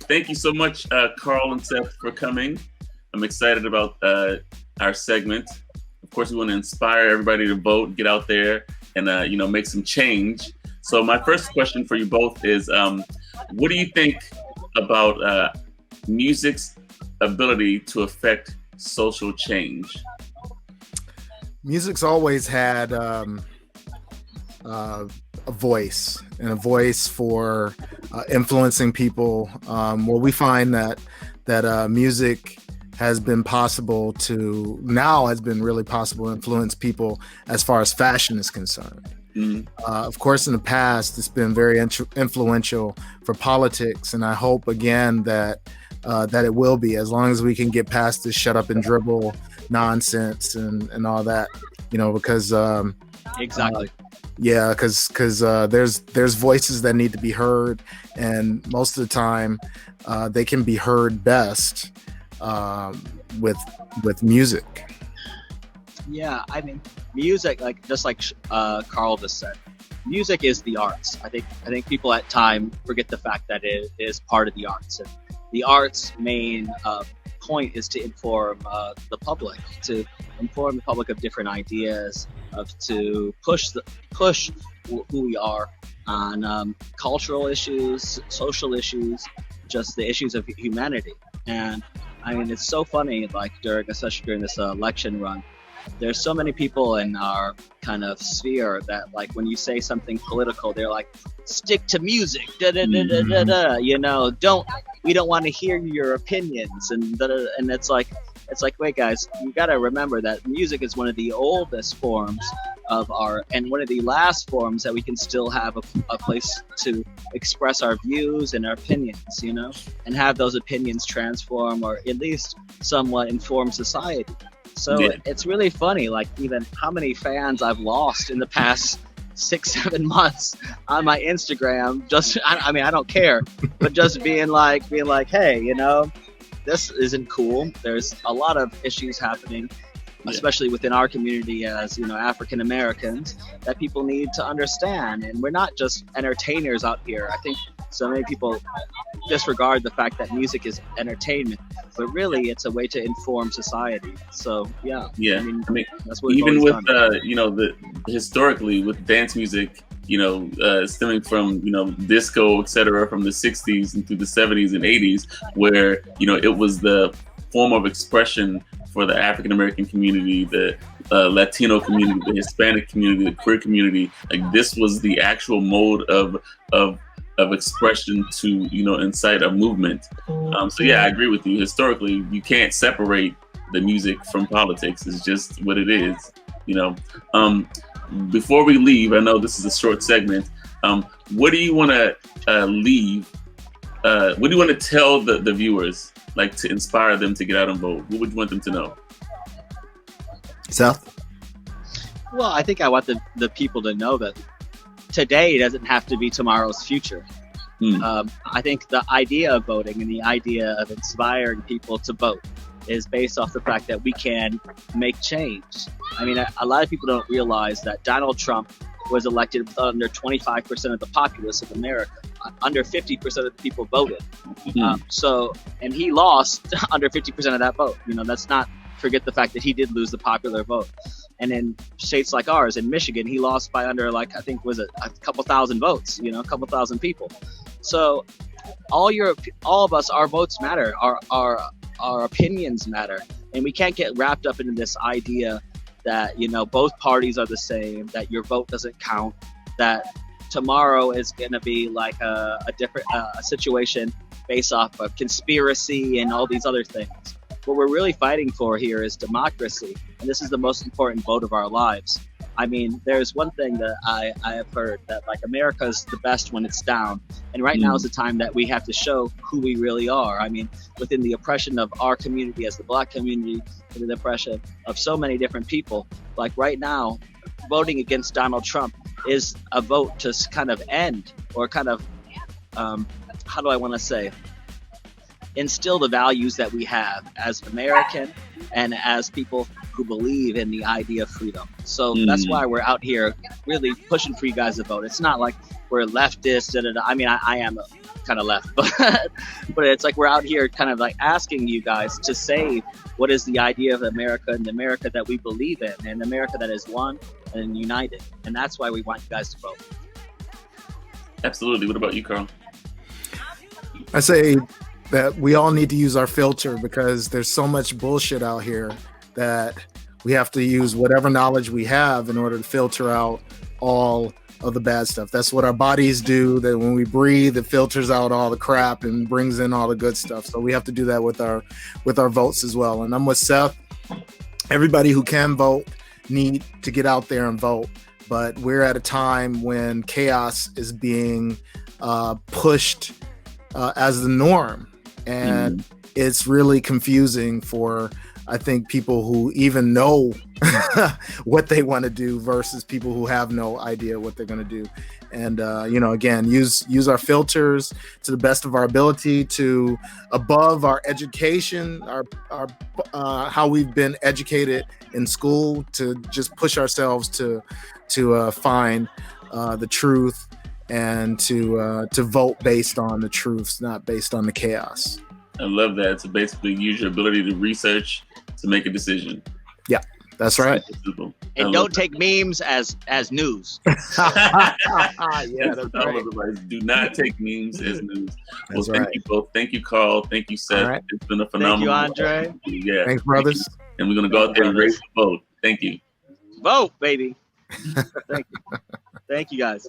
Thank you so much, Carl and Seth, for coming. I'm excited about our segment. Of course, we want to inspire everybody to vote, get out there, and make some change. So, my first question for you both is, what do you think about music's ability to affect social change? Music's always had a voice and a voice for influencing people. Well, we find that music has been really possible to influence people as far as fashion is concerned. Of course, in the past, it's been very influential for politics, and I hope again that it will be, as long as we can get past this shut up and dribble nonsense and all that, because exactly. Because there's voices that need to be heard, and most of the time they can be heard best with music. Yeah, I mean, music, just like Carl just said, music is the arts. I think people at time forget the fact that it is part of the arts, and the arts' main point is to inform the public, of different ideas, to push who we are on cultural issues, social issues, just the issues of humanity. And I mean, it's so funny, especially during this election run, there's so many people in our kind of sphere that, when you say something political, they're like, stick to music, we don't want to hear your opinions, and it's like, wait, guys, you got to remember that music is one of the oldest forms of art, and one of the last forms that we can still have a place to express our views and our opinions, and have those opinions transform, or at least somewhat inform society. So It's really funny, even how many fans I've lost in the past 6-7 months on my Instagram. I don't care, but just being like, hey, this isn't cool. There's a lot of issues happening, especially within our community as, African Americans, that people need to understand. And we're not just entertainers out here. I think so many people disregard the fact that music is entertainment, but really it's a way to inform society. So I mean that's what even with historically with dance music, stemming from disco, etc., from the 60s and through the 70s and 80s, where it was the form of expression for the African American community, the Latino community, the Hispanic community, the queer community. This was the actual mode of expression to incite a movement. I agree with you. Historically, you can't separate the music from politics. It's just what it is. Before we leave, I know this is a short segment. What do you want to leave? What do you want to tell the viewers, to inspire them to get out and vote? What would you want them to know? Seth? Well, I think I want the people to know that today doesn't have to be tomorrow's future. I think the idea of voting and the idea of inspiring people to vote is based off the fact that we can make change. I mean, a lot of people don't realize that Donald Trump was elected with under 25% of the populace of America. Under 50% of the people voted. And he lost under 50% of that vote. Let's not forget the fact that he did lose the popular vote. And in states like ours, in Michigan, he lost by under, I think, was it a couple thousand votes, a couple thousand people. So all of us, our votes matter, our opinions matter. And we can't get wrapped up into this idea that, both parties are the same, that your vote doesn't count, that tomorrow is going to be like a different situation based off of conspiracy and all these other things. What we're really fighting for here is democracy, and this is the most important vote of our lives. I mean, there's one thing that I have heard, that America is the best when it's down, and right now is the time that we have to show who we really are. I mean, within the oppression of our community as the Black community, within the oppression of so many different people, right now, voting against Donald Trump is a vote to kind of end, or kind of, how do I want to say, instill the values that we have as American and as people who believe in the idea of freedom. So that's why we're out here really pushing for you guys to vote. It's not like we're leftists. I mean, I am kind of left, but it's like we're out here kind of like asking you guys to say what is the idea of America and the America that we believe in, and America that is one and united, and that's why we want you guys to vote. Absolutely. What about you, Carl? I say that we all need to use our filter, because there's so much bullshit out here that we have to use whatever knowledge we have in order to filter out all of the bad stuff. That's what our bodies do. That when we breathe, it filters out all the crap and brings in all the good stuff. So we have to do that with our votes as well. And I'm with Seth. Everybody who can vote need to get out there and vote. But we're at a time when chaos is being pushed as the norm, and it's really confusing for, I think, people who even know what they want to do versus people who have no idea what they're going to do. And again, use our filters to the best of our ability, to above our education, our how we've been educated in school, to just push ourselves to find the truth, and to vote based on the truths, not based on the chaos. I love that. To basically use your ability to research to make a decision. Yeah, that's right. And don't take memes as news. Yeah, that's right. Do not take memes as news. Well, That's thank right. you both. Thank you, Carl. Thank you, Seth. All right. It's been a phenomenal. Thank you, Andrae. Yeah. Thanks, brothers. And we're gonna go out there and raise the vote. Thank you. Vote, baby. Thank you. Thank you, guys.